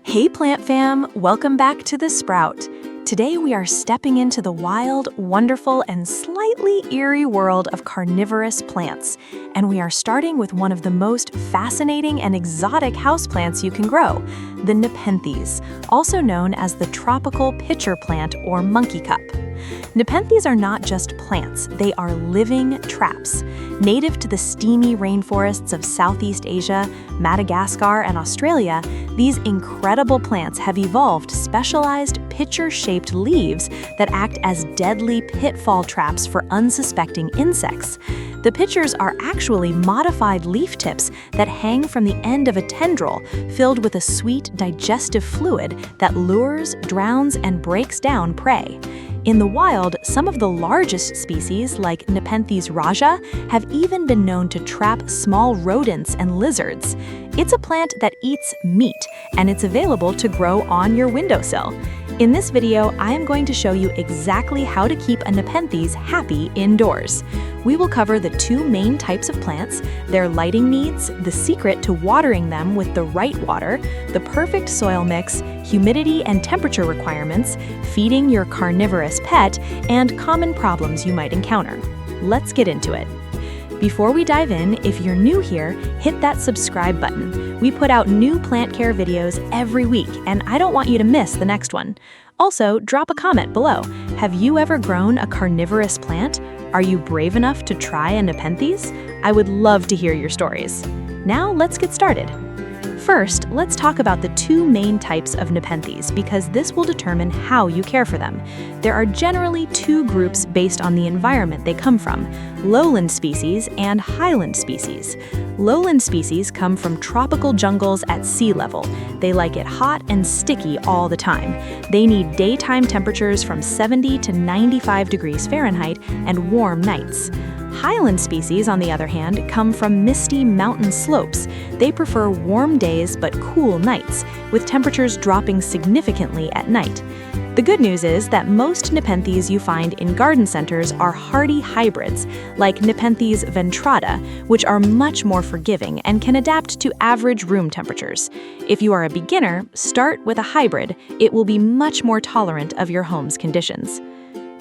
Hey plant fam, welcome back to The Sprout. Today we are stepping into the wild, wonderful, and slightly eerie world of carnivorous plants. And we are starting with one of the most fascinating and exotic houseplants you can grow, the Nepenthes, also known as the tropical pitcher plant or monkey cup. Nepenthes are not just plants, they are living traps. Native to the steamy rainforests of Southeast Asia, Madagascar, and Australia, these incredible plants have evolved specialized pitcher-shaped leaves that act as deadly pitfall traps for unsuspecting insects. The pitchers are actually modified leaf tips that hang from the end of a tendril filled with a sweet digestive fluid that lures, drowns, and breaks down prey. In the wild, some of the largest species, like Nepenthes raja, have even been known to trap small rodents and lizards. It's a plant that eats meat, and it's available to grow on your windowsill. In this video, I am going to show you exactly how to keep a Nepenthes happy indoors. We will cover the two main types of plants, their lighting needs, the secret to watering them with the right water, the perfect soil mix, humidity and temperature requirements, feeding your carnivorous pet, and common problems you might encounter. Let's get into it. Before we dive in, if you're new here, hit that subscribe button. We put out new plant care videos every week, and I don't want you to miss the next one. Also, drop a comment below. Have you ever grown a carnivorous plant? Are you brave enough to try a Nepenthes? I would love to hear your stories. Now let's get started. First, let's talk about the two main types of Nepenthes because this will determine how you care for them. There are generally two groups based on the environment they come from, lowland species and highland species. Lowland species come from tropical jungles at sea level. They like it hot and sticky all the time. They need daytime temperatures from 70 to 95 degrees Fahrenheit and warm nights. Highland species, on the other hand, come from misty mountain slopes. They prefer warm days but cool nights, with temperatures dropping significantly at night. The good news is that most Nepenthes you find in garden centers are hardy hybrids, like Nepenthes ventrata, which are much more forgiving and can adapt to average room temperatures. If you are a beginner, start with a hybrid. It will be much more tolerant of your home's conditions.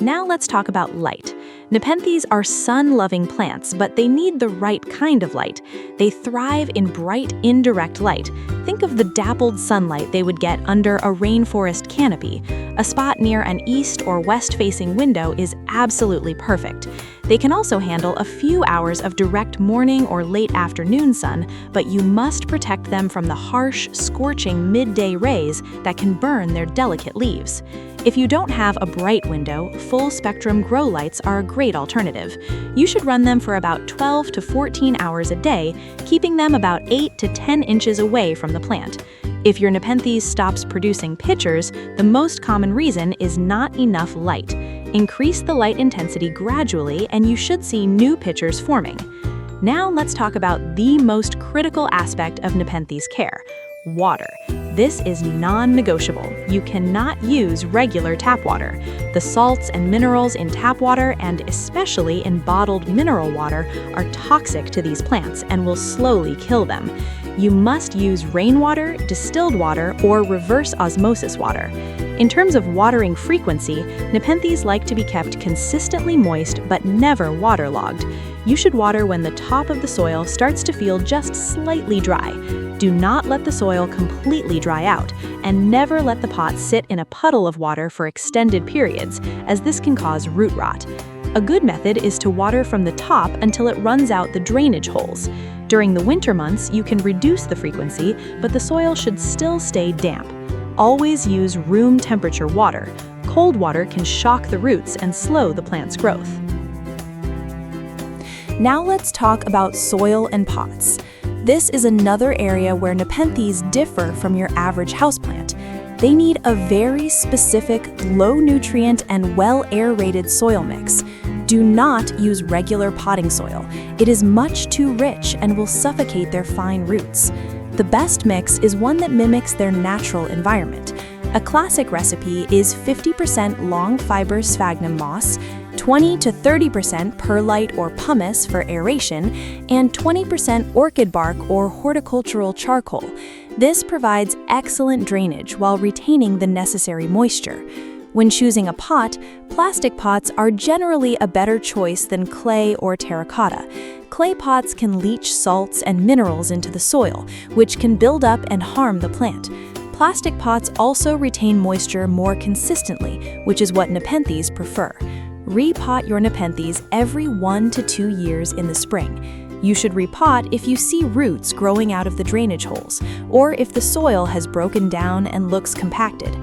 Now let's talk about light. Nepenthes are sun-loving plants, but they need the right kind of light. They thrive in bright, indirect light. Think of the dappled sunlight they would get under a rainforest canopy. A spot near an east or west-facing window is absolutely perfect. They can also handle a few hours of direct morning or late afternoon sun, but you must protect them from the harsh, scorching midday rays that can burn their delicate leaves. If you don't have a bright window, full-spectrum grow lights are a great alternative. You should run them for about 12 to 14 hours a day, keeping them about 8 to 10 inches away from the plant. If your Nepenthes stops producing pitchers, the most common reason is not enough light. Increase the light intensity gradually, and you should see new pitchers forming. Now let's talk about the most critical aspect of Nepenthes care: water. This is non-negotiable. You cannot use regular tap water. The salts and minerals in tap water, and especially in bottled mineral water, are toxic to these plants and will slowly kill them. You must use rainwater, distilled water, or reverse osmosis water. In terms of watering frequency, Nepenthes like to be kept consistently moist but never waterlogged. You should water when the top of the soil starts to feel just slightly dry. Do not let the soil completely dry out, and never let the pot sit in a puddle of water for extended periods, as this can cause root rot. A good method is to water from the top until it runs out the drainage holes. During the winter months, you can reduce the frequency, but the soil should still stay damp. Always use room temperature water. Cold water can shock the roots and slow the plant's growth. Now let's talk about soil and pots. This is another area where Nepenthes differ from your average houseplant. They need a very specific, low-nutrient and well-aerated soil mix. Do not use regular potting soil. It is much too rich and will suffocate their fine roots. The best mix is one that mimics their natural environment. A classic recipe is 50% long fiber sphagnum moss, 20 to 30% perlite or pumice for aeration, and 20% orchid bark or horticultural charcoal. This provides excellent drainage while retaining the necessary moisture. When choosing a pot, plastic pots are generally a better choice than clay or terracotta. Clay pots can leach salts and minerals into the soil, which can build up and harm the plant. Plastic pots also retain moisture more consistently, which is what Nepenthes prefer. Repot your Nepenthes every 1 to 2 years in the spring. You should repot if you see roots growing out of the drainage holes, or if the soil has broken down and looks compacted.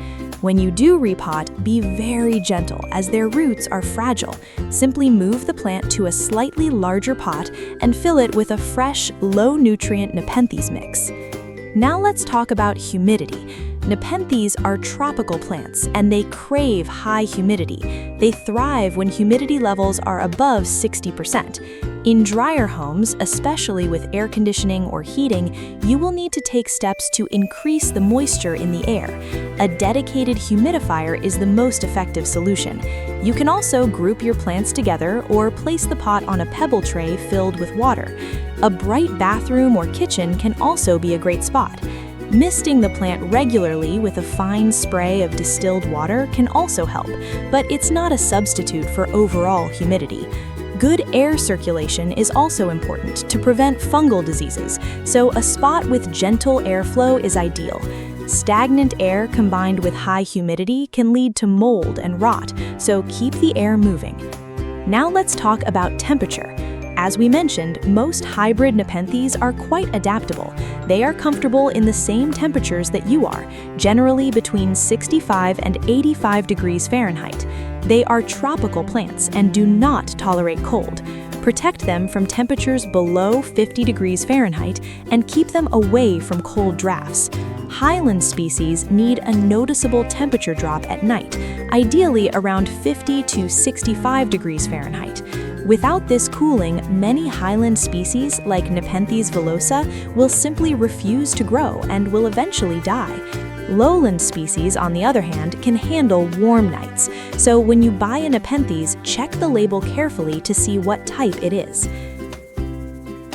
When you do repot, be very gentle as their roots are fragile. Simply move the plant to a slightly larger pot and fill it with a fresh, low-nutrient Nepenthes mix. Now let's talk about humidity. Nepenthes are tropical plants and they crave high humidity. They thrive when humidity levels are above 60%. In drier homes, especially with air conditioning or heating, you will need to take steps to increase the moisture in the air. A dedicated humidifier is the most effective solution. You can also group your plants together or place the pot on a pebble tray filled with water. A bright bathroom or kitchen can also be a great spot. Misting the plant regularly with a fine spray of distilled water can also help, but it's not a substitute for overall humidity. Good air circulation is also important to prevent fungal diseases, so a spot with gentle airflow is ideal. Stagnant air combined with high humidity can lead to mold and rot, so keep the air moving. Now let's talk about temperature. As we mentioned, most hybrid Nepenthes are quite adaptable. They are comfortable in the same temperatures that you are, generally between 65 and 85 degrees Fahrenheit. They are tropical plants and do not tolerate cold. Protect them from temperatures below 50 degrees Fahrenheit and keep them away from cold drafts. Highland species need a noticeable temperature drop at night, ideally around 50 to 65 degrees Fahrenheit. Without this cooling, many highland species, like Nepenthes villosa, will simply refuse to grow and will eventually die. Lowland species, on the other hand, can handle warm nights, so when you buy a Nepenthes, check the label carefully to see what type it is.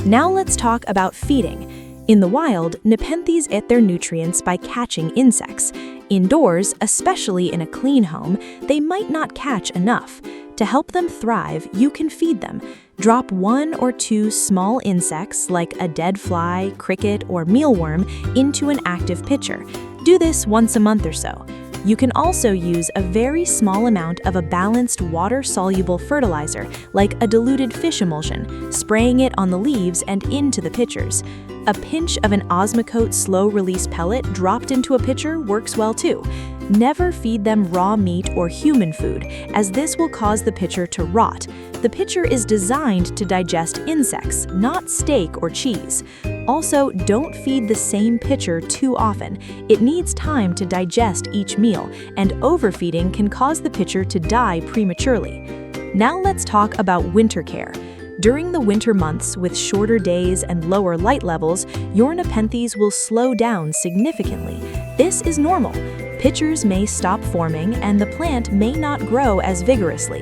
Now let's talk about feeding. In the wild, Nepenthes eat their nutrients by catching insects. Indoors, especially in a clean home, they might not catch enough. To help them thrive, you can feed them. Drop 1 or 2 small insects like a dead fly, cricket, or mealworm into an active pitcher. Do this once a month or so. You can also use a very small amount of a balanced water-soluble fertilizer like a diluted fish emulsion, spraying it on the leaves and into the pitchers. A pinch of an Osmocote slow-release pellet dropped into a pitcher works well too. Never feed them raw meat or human food, as this will cause the pitcher to rot. The pitcher is designed to digest insects, not steak or cheese. Also, don't feed the same pitcher too often. It needs time to digest each meal, and overfeeding can cause the pitcher to die prematurely. Now let's talk about winter care. During the winter months with shorter days and lower light levels, your Nepenthes will slow down significantly. This is normal. Pitchers may stop forming and the plant may not grow as vigorously.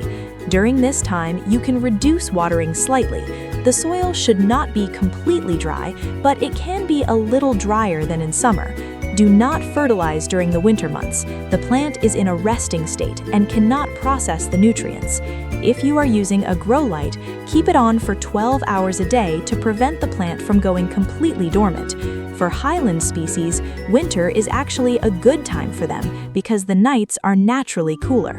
During this time, you can reduce watering slightly. The soil should not be completely dry, but it can be a little drier than in summer. Do not fertilize during the winter months. The plant is in a resting state and cannot process the nutrients. If you are using a grow light, keep it on for 12 hours a day to prevent the plant from going completely dormant. For highland species, winter is actually a good time for them because the nights are naturally cooler.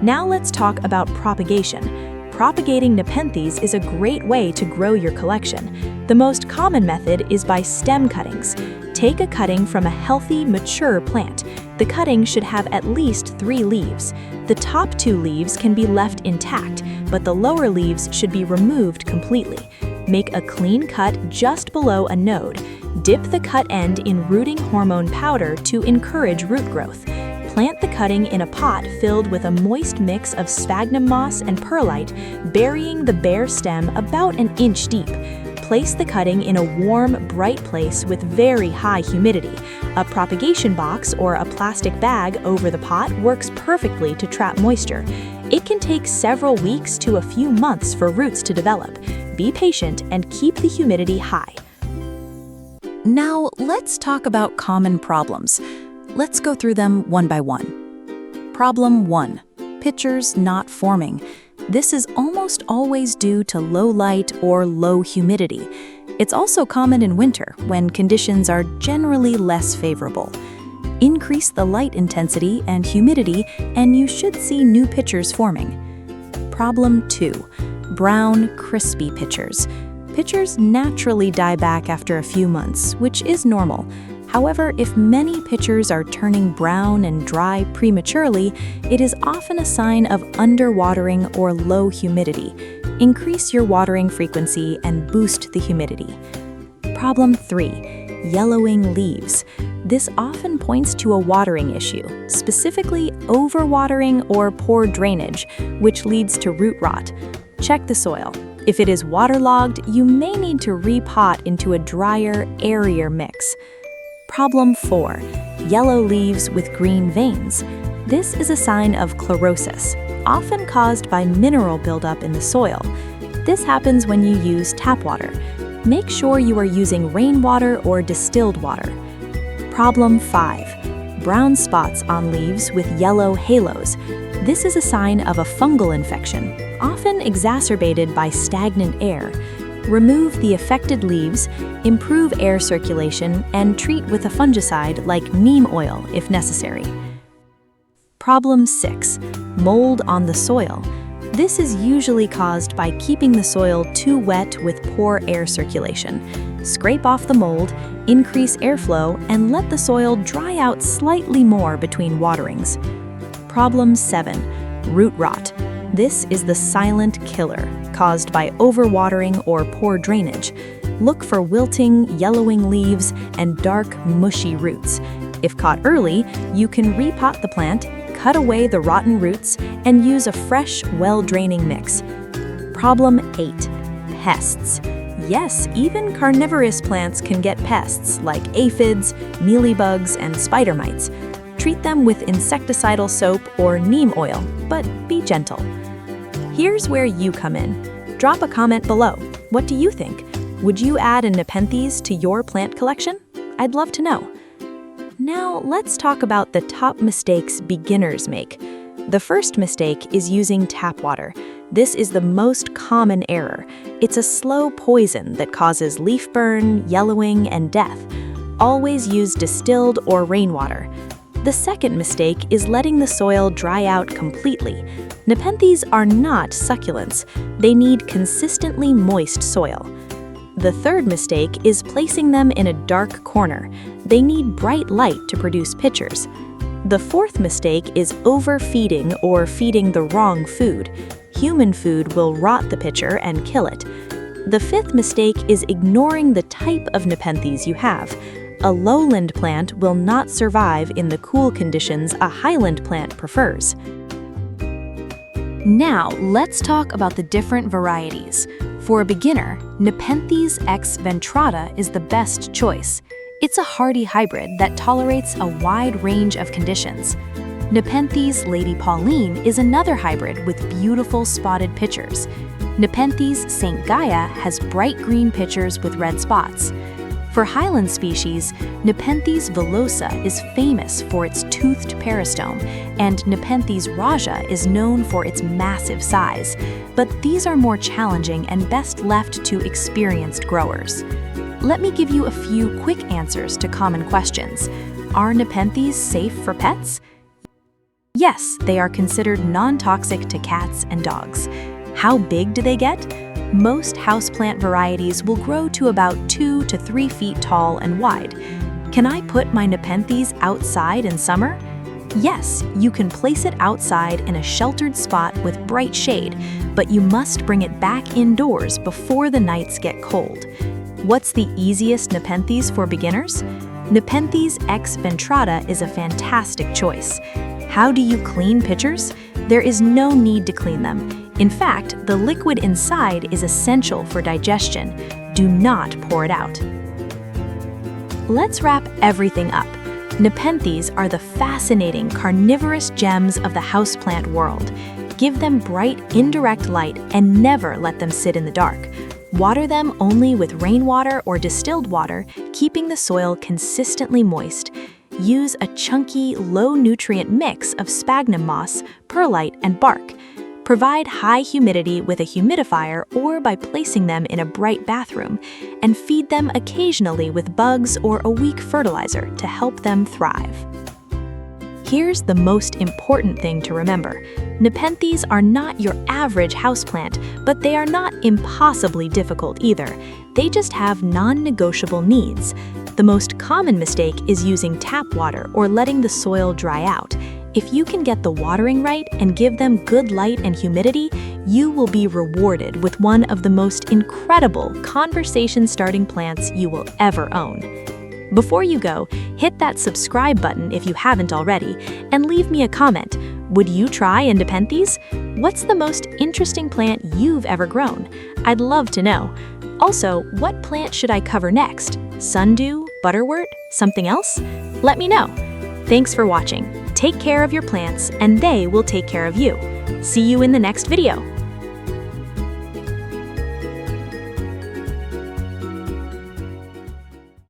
Now let's talk about propagation. Propagating Nepenthes is a great way to grow your collection. The most common method is by stem cuttings. Take a cutting from a healthy, mature plant. The cutting should have at least 3 leaves. The top 2 leaves can be left intact, but the lower leaves should be removed completely. Make a clean cut just below a node. Dip the cut end in rooting hormone powder to encourage root growth. Plant the cutting in a pot filled with a moist mix of sphagnum moss and perlite, burying the bare stem about an inch deep. Place the cutting in a warm, bright place with very high humidity. A propagation box or a plastic bag over the pot works perfectly to trap moisture. It can take several weeks to a few months for roots to develop. Be patient and keep the humidity high. Now, let's talk about common problems. Let's go through them one by one. Problem 1. Pitchers not forming. This is almost always due to low light or low humidity. It's also common in winter when conditions are generally less favorable. Increase the light intensity and humidity, and you should see new pitchers forming. Problem 2. Brown, crispy pitchers. Pitchers naturally die back after a few months, which is normal. However, if many pitchers are turning brown and dry prematurely, it is often a sign of underwatering or low humidity. Increase your watering frequency and boost the humidity. Problem 3. Yellowing leaves. This often points to a watering issue, specifically overwatering or poor drainage, which leads to root rot. Check the soil. If it is waterlogged, you may need to repot into a drier, airier mix. Problem 4. Yellow leaves with green veins. This is a sign of chlorosis, often caused by mineral buildup in the soil. This happens when you use tap water. Make sure you are using rainwater or distilled water. Problem 5. Brown spots on leaves with yellow halos. This is a sign of a fungal infection, often exacerbated by stagnant air. Remove the affected leaves, improve air circulation, and treat with a fungicide like neem oil if necessary. Problem 6. Mold on the soil. This is usually caused by keeping the soil too wet with poor air circulation. Scrape off the mold, increase airflow, and let the soil dry out slightly more between waterings. Problem 7. Root rot. This is the silent killer, caused by overwatering or poor drainage. Look for wilting, yellowing leaves, and dark, mushy roots. If caught early, you can repot the plant, cut away the rotten roots, and use a fresh, well-draining mix. Problem 8. Pests. Yes, even carnivorous plants can get pests like aphids, mealybugs, and spider mites. Treat them with insecticidal soap or neem oil, but be gentle. Here's where you come in. Drop a comment below. What do you think? Would you add a Nepenthes to your plant collection? I'd love to know. Now, let's talk about the top mistakes beginners make. The first mistake is using tap water. This is the most common error. It's a slow poison that causes leaf burn, yellowing, and death. Always use distilled or rainwater. The second mistake is letting the soil dry out completely. Nepenthes are not succulents. They need consistently moist soil. The third mistake is placing them in a dark corner. They need bright light to produce pitchers. The fourth mistake is overfeeding or feeding the wrong food. Human food will rot the pitcher and kill it. The fifth mistake is ignoring the type of Nepenthes you have. A lowland plant will not survive in the cool conditions a highland plant prefers. Now, let's talk about the different varieties. For a beginner, Nepenthes X ventrata is the best choice. It's a hardy hybrid that tolerates a wide range of conditions. Nepenthes Lady Pauline is another hybrid with beautiful spotted pitchers. Nepenthes St. Gaia has bright green pitchers with red spots. For highland species, Nepenthes villosa is famous for its toothed peristome, and Nepenthes raja is known for its massive size. But these are more challenging and best left to experienced growers. Let me give you a few quick answers to common questions. Are Nepenthes safe for pets? Yes, they are considered non-toxic to cats and dogs. How big do they get? Most houseplant varieties will grow to about 2 to 3 feet tall and wide. Can I put my Nepenthes outside in summer? Yes, you can place it outside in a sheltered spot with bright shade, but you must bring it back indoors before the nights get cold. What's the easiest Nepenthes for beginners? Nepenthes X ventrata is a fantastic choice. How do you clean pitchers? There is no need to clean them. In fact, the liquid inside is essential for digestion. Do not pour it out. Let's wrap everything up. Nepenthes are the fascinating carnivorous gems of the houseplant world. Give them bright, indirect light and never let them sit in the dark. Water them only with rainwater or distilled water, keeping the soil consistently moist. Use a chunky, low-nutrient mix of sphagnum moss, perlite, and bark. Provide high humidity with a humidifier or by placing them in a bright bathroom, and feed them occasionally with bugs or a weak fertilizer to help them thrive. Here's the most important thing to remember. Nepenthes are not your average houseplant, but they are not impossibly difficult either. They just have non-negotiable needs. The most common mistake is using tap water or letting the soil dry out. If you can get the watering right and give them good light and humidity, you will be rewarded with one of the most incredible conversation-starting plants you will ever own. Before you go, hit that subscribe button if you haven't already, and leave me a comment. Would you try Nepenthes? What's the most interesting plant you've ever grown? I'd love to know. Also, what plant should I cover next? Sundew, butterwort, something else? Let me know. Thanks for watching. Take care of your plants, and they will take care of you. See you in the next video.